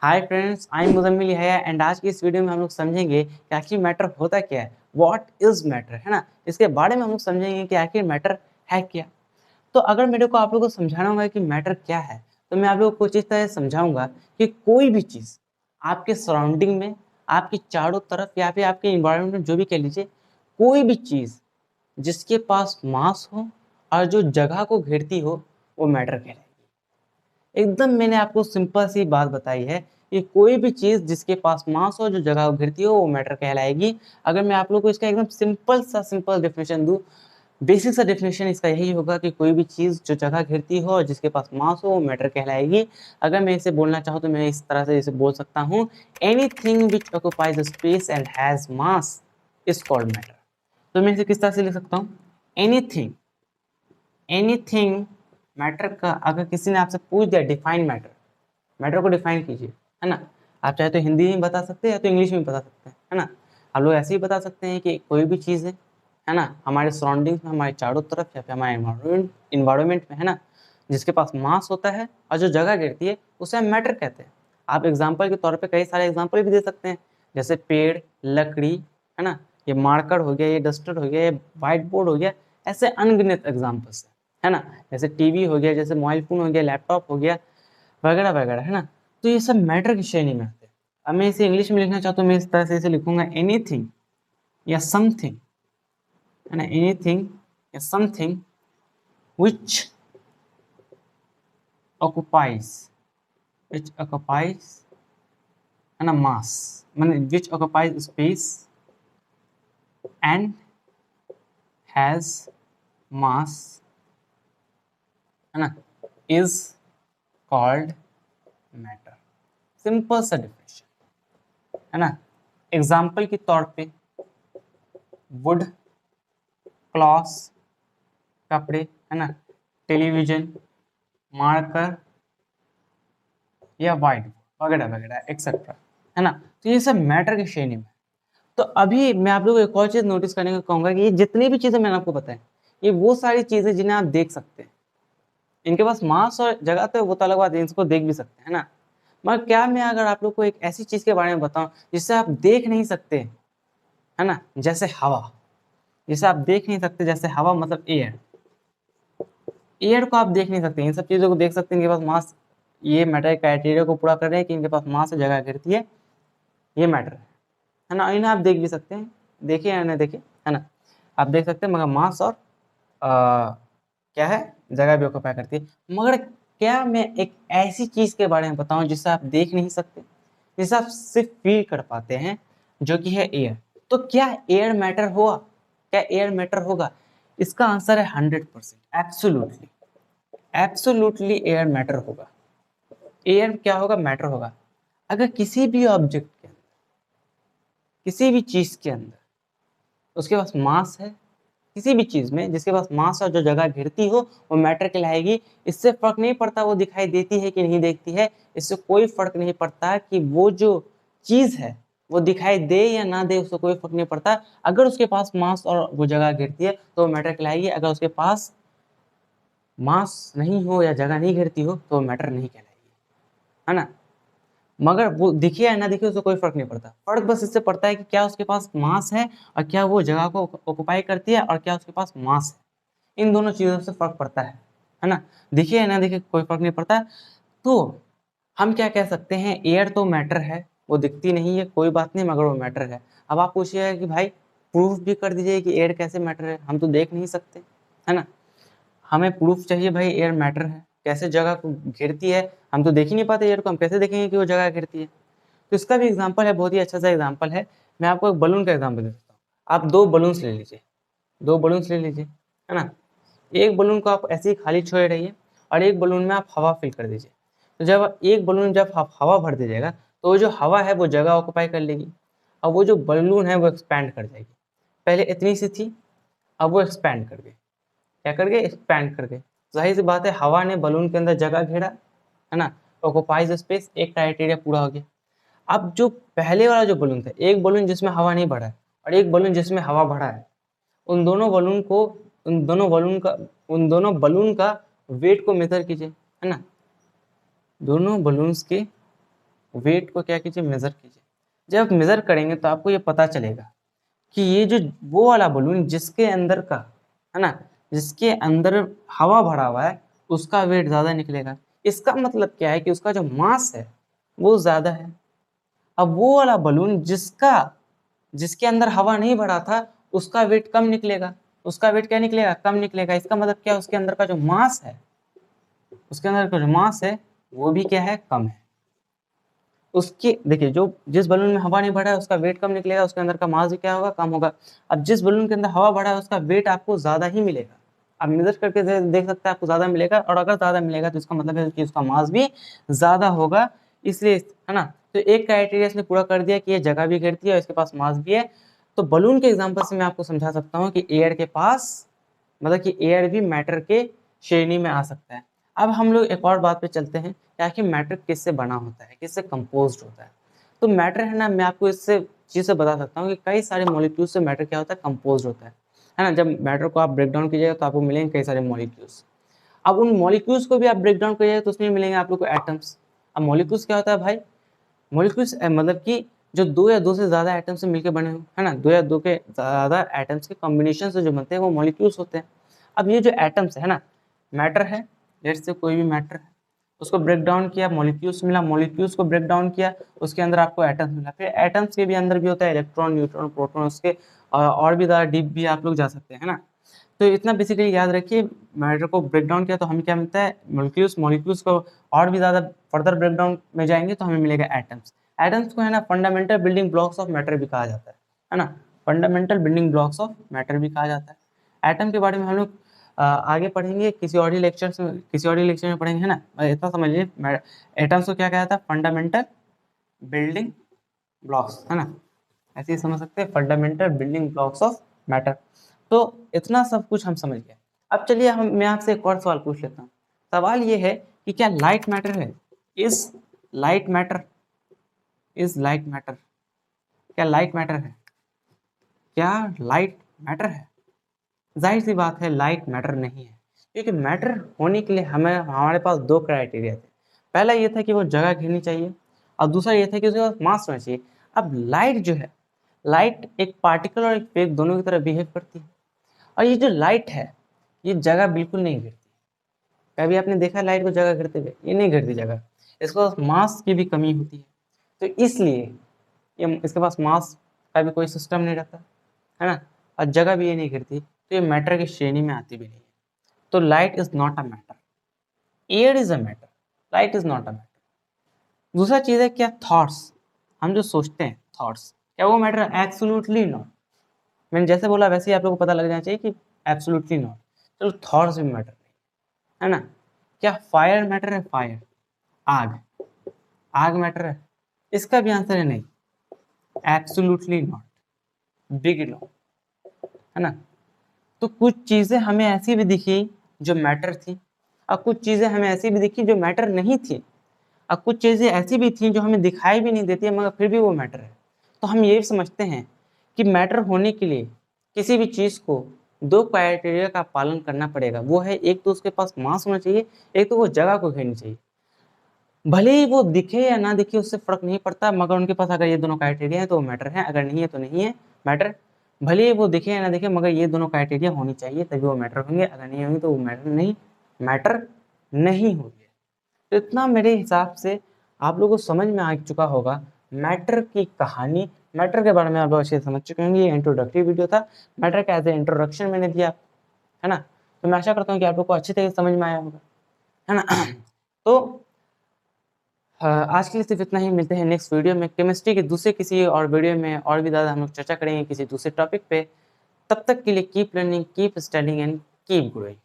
Hi friends, I am Muzammil यहया and आज की इस वीडियो में हम लोग समझेंगे कि आखिर मैटर होता क्या है, व्हाट इज मैटर, है ना। इसके बारे में हम लोग समझेंगे कि आखिर मैटर है क्या। तो अगर मेरे को आप लोगों को समझाना होगा कि मैटर क्या है, तो मैं आप लोगों को कुछ इस तरह समझाऊंगा कि कोई भी चीज़ आपके सराउंडिंग में, आपकी चारों तरफ या फिर आपके इन्वायरमेंट में, जो भी कह लीजिए, कोई भी चीज़ जिसके पास मास हो और जो जगह को घेरती हो, वो मैटर कहलाएगी। एकदम मैंने आपको सिंपल सी बात बताई है कि कोई भी चीज़ जिसके पास मास हो, जो जगह को घेरती हो, वो मैटर कहलाएगी। अगर मैं आप लोग को इसका एकदम सिंपल डेफिनेशन दूँ, बेसिक सा डेफिनेशन इसका यही होगा कि कोई भी चीज़ जो जगह घेरती हो और जिसके पास मास हो, वो मैटर कहलाएगी। अगर मैं इसे बोलना चाहूँ तो मैं इस तरह से इसे बोल सकता हूँ, anything which occupies space and has mass is called matter. तो मैं इसे किस तरह से लिख सकता हूँ, एनीथिंग एनीथिंग मैटर का अगर किसी ने आपसे पूछ दिया डिफाइन मैटर, मैटर को डिफाइन कीजिए, है ना। आप चाहे तो हिंदी में बता सकते हैं या तो इंग्लिश में बता सकते हैं, है ना। आप लोग ऐसे ही बता सकते हैं कि कोई भी चीज़ है ना, हमारे सराउंडिंग्स में, हमारे चारों तरफ या फिर हमारे इन्वायरमेंट में, है ना, जिसके पास मास होता है और जो जगह घेरती है, उसे हम मैटर कहते हैं। आप एग्जाम्पल के तौर पे कई सारे एग्जाम्पल भी दे सकते हैं, जैसे पेड़, लकड़ी, है ना, ये मार्कर हो गया, ये डस्टर हो गया, ये व्हाइट बोर्ड हो गया, ऐसे अनगिनत एग्जाम्पल्स है ना। जैसे टीवी हो गया, जैसे मोबाइल फोन हो गया, लैपटॉप हो गया, वगैरह वगैरह, है ना। तो ये सब मैटर की श्रेणी में आते हैं। अब मैं इसे इंग्लिश में लिखना चाहता हूँ, मैं इस तरह से इसे लिखूंगा, एनीथिंग या समथिंग, है ना, एनीथिंग या समथिंग विच ऑक्युपाइज है ना मास, माने which occupies space and has mass, है ना, इज कॉल्ड मैटर। सिंपल सा डिफिनेशन, है ना। एग्जाम्पल के तौर पे वुड, क्लॉथ, कपड़े, है ना, टेलीविजन, मार्कर या वाइट वगैरह वगैरह एक्सेट्रा, है ना। तो ये सब मैटर की श्रेणी में। तो अभी मैं आप लोगों को एक और चीज नोटिस करने को कहूंगा कि ये जितनी भी चीजें मैंने आपको बताई, ये वो सारी चीजें जिन्हें आप देख सकते हैं। इनके पास मास और जगह तो वो तो अलग बात है, इनको देख भी सकते हैं ना। मगर क्या मैं अगर आप लोग को एक ऐसी चीज के बारे में बताऊं जिससे आप देख नहीं सकते, है ना, जैसे हवा, जिसे आप देख नहीं सकते, जैसे हवा मतलब एयर, एयर को आप देख नहीं सकते, इन सब चीजों को देख सकते हैं, इनके पास मास, ये मैटर क्राइटेरिया को पूरा कर रहे हैं कि इनके पास मास से जगह गिरती है, ये मैटर है ना। इन्हें आप देख भी सकते हैं, देखिए या नहीं देखिए, है ना, आप देख सकते हैं, मगर मास और क्या है, जगह भी ऑक्यूपाई करती है। मगर क्या मैं एक ऐसी चीज के बारे में बताऊं जिसे आप देख नहीं सकते, जिसे आप सिर्फ फील कर पाते हैं, जो कि है एयर। तो क्या एयर मैटर हुआ, क्या एयर मैटर होगा? इसका आंसर है 100%, एब्सोल्युटली, एब्सोल्युटली एयर मैटर होगा। एयर क्या होगा, मैटर होगा। अगर किसी भी ऑब्जेक्ट के अंदर, किसी भी चीज के अंदर उसके पास मास है, किसी भी चीज में जिसके पास मास और जो जगह घिरती हो, वो मैटर कहलाएगी। इससे फर्क नहीं पड़ता वो दिखाई देती है कि नहीं देखती है, इससे कोई फर्क नहीं पड़ता कि वो जो चीज है वो दिखाई दे या ना दे, उससे कोई फर्क नहीं पड़ता। अगर उसके पास मास और वो जगह घिरती है तो वो मैटर कहलाएगी। अगर उसके पास मास नहीं हो या जगह नहीं घेरती हो तो मैटर नहीं कहलाएगी, है ना। मगर वो दिखे या ना दिखे उससे कोई फर्क नहीं पड़ता, फर्क बस इससे पड़ता है कि क्या उसके पास मास है और क्या वो जगह को ऑक्युपाई करती है और क्या उसके पास मास है। इन दोनों चीजों से फर्क पड़ता है ना। दिखे या ना दिखे कोई फर्क नहीं पड़ता। तो हम क्या कह सकते हैं, एयर तो मैटर है, वो दिखती नहीं है कोई बात नहीं, मगर वो मैटर है। अब आप पूछिएगा कि भाई प्रूफ भी कर दीजिए कि एयर कैसे मैटर है, हम तो देख नहीं सकते, है ना। हमें प्रूफ चाहिए भाई एयर मैटर है, कैसे जगह को घेरती है, हम तो देख ही नहीं पाते एयर को, हम कैसे देखेंगे कि वो जगह घेरती है। तो इसका भी एग्जाम्पल है, बहुत ही अच्छा सा एग्जाम्पल है। मैं आपको एक बलून का एग्जाम्पल दे सकता हूँ। आप दो बलून्स ले लीजिए, दो बलून्स ले लीजिए, है ना। एक बलून को आप ऐसे ही खाली छोड़ रहिए और एक बलून में आप हवा फिल कर दीजिए। तो जब एक बलून जब आप हवा भर दीजिएगा तो वो जो हवा है वो जगह ऑक्यूपाई कर लेगी, और वो जो बलून है वो एक्सपैंड कर जाएगी। पहले इतनी सी थी, अब वो एक्सपैंड कर गई, क्या कर गए, एक्सपैंड कर गए। जाहिर सी बात है, हवा ने बलून के अंदर जगह घेरा, है ना, ऑक्यूपाइज स्पेस, एक क्राइटेरिया पूरा हो गया। अब जो पहले वाला जो बलून था, एक बलून जिसमें हवा नहीं भरा है और एक बलून जिसमें हवा भरा है, उन दोनों बलून को, उन दोनों बलून का वेट को मेजर कीजिए, है ना। दोनों बलून्स के वेट को क्या कीजिए, मेज़र कीजिए। जब आप मेज़र करेंगे तो आपको ये पता चलेगा कि ये जो वो वाला बलून जिसके अंदर का है ना, जिसके अंदर हवा भरा हुआ है उसका वेट ज़्यादा निकलेगा। इसका मतलब क्या है कि उसका जो मास है वो ज़्यादा है। अब वो वाला बलून जिसके अंदर हवा नहीं भरा था उसका वेट कम निकलेगा। उसका वेट क्या निकलेगा, कम निकलेगा। इसका मतलब क्या, उसके अंदर का जो मास है, उसके अंदर का जो मास है वो भी क्या है, कम है। उसकी देखिए, जो जिस बलून में हवा नहीं भरा है उसका वेट कम निकलेगा, उसके अंदर का मास भी क्या होगा, कम होगा। अब जिस बलून के अंदर हवा भरा है उसका वेट आपको ज्यादा ही मिलेगा। आप मेजर करके देख सकते हैं आपको ज्यादा मिलेगा, और अगर ज्यादा मिलेगा तो इसका मतलब है कि उसका मास भी ज्यादा होगा। इसलिए है ना, तो एक क्राइटेरिया इसने पूरा कर दिया कि ये जगह भी घेरती है और इसके पास मास भी है। तो बलून के एग्जाम्पल से मैं आपको समझा सकता हूँ कि एयर के पास, मतलब कि एयर भी मैटर के श्रेणी में आ सकता है। अब हम लोग एक और बात पे चलते हैं कि आखिर मैटर किससे बना होता है, किससे कंपोज्ड होता है। तो मैटर है ना, मैं आपको इससे चीज़ से बता सकता हूँ कि कई सारे मॉलिक्यूल्स से मैटर क्या होता है, कंपोज्ड होता है ना। जब मैटर को आप ब्रेक डाउन कीजिएगा तो आपको मिलेंगे कई सारे मॉलिक्यूल्स। अब उन मॉलिक्यूल्स को भी आप ब्रेक डाउन करिएगा तो उसमें मिलेंगे आप लोग को एटम्स। अब मॉलिक्यूल्स क्या होता है भाई, मॉलिक्यूल्स मतलब कि जो दो या दो से ज़्यादा एटम से मिलकर बने हो, है ना, दो या दो के ज़्यादा एटम्स के कॉम्बिनेशन से जो बनते हैं वो मॉलिक्यूल्स होते हैं। अब ये जो एटम्स है ना, मैटर है, लेट्स से कोई भी मैटर है, उसको ब्रेक डाउन किया, मॉलिक्यूल्स मिला, मॉलिक्यूल्स को ब्रेक डाउन किया, उसके अंदर आपको एटम्स मिला। फिर एटम्स के भी अंदर भी होता है इलेक्ट्रॉन, न्यूट्रॉन, प्रोटॉन, उसके और भी ज़्यादा डीप भी आप लोग जा सकते हैं, है ना। तो इतना बेसिकली याद रखिए, मैटर को ब्रेक डाउन किया तो हमें क्या मिलता है, मॉलिक्यूल्स। मॉलिक्यूल्स को और भी ज़्यादा फर्दर ब्रेक डाउन में जाएंगे तो हमें मिलेगा एटम्स। एटम्स को है ना fundamental building blocks of matter भी कहा जाता है ना, fundamental building blocks of matter भी कहा जाता है। एटम के बारे में हम लोग आगे पढ़ेंगे किसी और ही लेक्चर में पढ़ेंगे, है ना। इतना समझ लीजिए, एटम्स को क्या कहा जाता है, फंडामेंटल बिल्डिंग ब्लॉक्स, है ना, ऐसे ही समझ सकते हैं, fundamental building blocks of matter. तो इतना सब कुछ हम समझ गए। अब चलिए मैं आपसे एक और सवाल पूछ लेता हूँ। सवाल ये है कि क्या लाइट मैटर है, is light matter, is light matter, क्या लाइट मैटर है, क्या लाइट मैटर है? जाहिर सी बात है लाइट मैटर नहीं है, क्योंकि मैटर होने के लिए हमारे पास दो क्राइटेरिया थे। पहला ये था कि वो जगह घेरनी चाहिए, और दूसरा ये था कि उसके पास मास होना चाहिए। अब लाइट जो है, लाइट एक पार्टिकल और एक वेव दोनों की तरह बिहेव करती है, और ये जो लाइट है ये जगह बिल्कुल नहीं घेरती। कभी आपने देखा लाइट को जगह घेरते हुए? ये नहीं घेरती जगह, इसके पास मास की भी कमी होती है। तो इसलिए ये इसके पास मास का भी कोई सिस्टम नहीं रहता, है ना, और जगह भी ये नहीं घेरती, तो ये मैटर की श्रेणी में आती भी नहीं है। तो light is not a matter, air is a matter, light is not a matter. दूसरा चीज है क्या, थॉट्स, हम जो सोचते हैं थॉट्स, क्या वो मैटर? Absolutely not. मैंने जैसे बोला वैसे ही आप लोगों को पता लग जाना चाहिए कि एब्सोल्युटली नॉट। चलो थॉट्स भी मैटर नहीं, है ना। क्या फायर मैटर है, फायर, आग, आग मैटर है? इसका भी आंसर है नहीं, एब्सोल्युटली नॉट, बिग नो, है ना। तो कुछ चीजें हमें ऐसी भी दिखी जो मैटर थी, और कुछ चीजें हमें ऐसी भी दिखी जो मैटर नहीं थी, और कुछ चीजें ऐसी भी थी जो हमें दिखाई भी नहीं देती है मगर फिर भी वो मैटर है। तो हम ये समझते हैं कि मैटर होने के लिए किसी भी चीज को दो क्राइटेरिया का पालन करना पड़ेगा। वो है, एक तो उसके पास मास होना चाहिए, एक तो वो जगह को घेरनी चाहिए। भले ही वो दिखे या ना दिखे उससे फर्क नहीं पड़ता, मगर उनके पास अगर ये दोनों क्राइटेरिया है तो वो मैटर है, अगर नहीं है तो नहीं है मैटर। भले ही वो दिखे या ना दिखे मगर ये दोनों क्राइटेरिया होनी चाहिए तभी वो मैटर होंगे, अगर नहीं होंगे तो वो मैटर नहीं होंगे। तो इतना मेरे हिसाब से आप लोगों को समझ में आ चुका होगा मैटर की कहानी। मैटर के बारे में आप लोग अच्छे से समझ चुके होंगे। ये इंट्रोडक्टिव वीडियो था, मैटर का एज ए इंट्रोडक्शन मैंने दिया, है ना। तो मैं आशा करता हूँ कि आप लोग को अच्छी तरह से समझ में आया होगा, है ना। तो आज के लिए सिर्फ इतना ही। मिलते हैं नेक्स्ट वीडियो में केमिस्ट्री के दूसरे किसी और वीडियो में, और भी ज़्यादा हम लोग चर्चा करेंगे किसी दूसरे टॉपिक पे। तब तक के लिए keep learning, keep studying and keep growing.